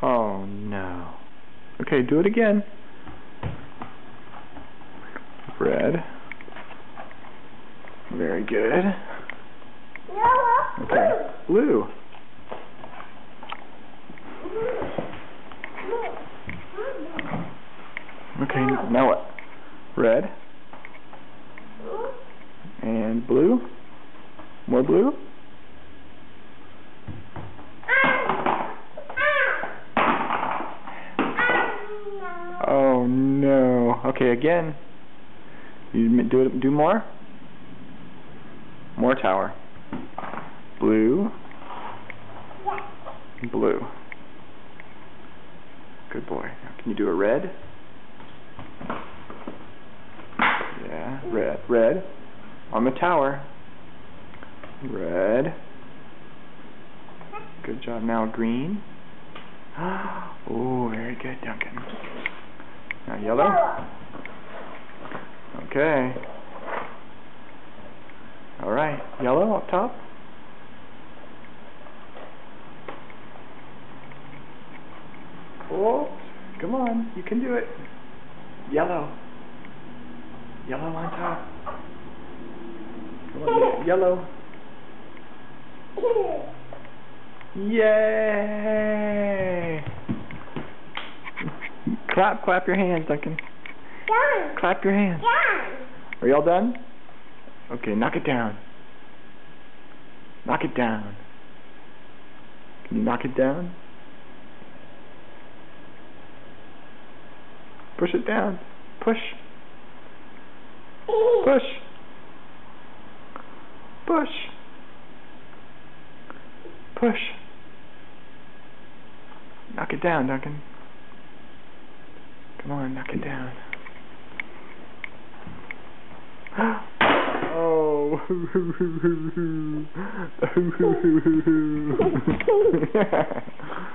Oh no. Okay, do it again. Red. Very good. Okay, blue. Okay, now what? Red. And blue. More blue. Oh no. Okay, again. You do more? More tower. Blue. Blue. Good boy. Now can you do a red? Yeah, red. Red. On the tower. Red. Good job. Now green. Oh, very good, Duncan. Now yellow. Okay. Alright, yellow up top. Oh, come on, you can do it. Yellow. Yellow on top. Come on, yellow. Yay! Clap your hands, Duncan. Done. Clap your hands. Done. Are y'all done? Okay, knock it down. Knock it down. Can you knock it down? Push it down. Push. Push. Push. Push. Knock it down, Duncan. Come on, knock it down. Oh.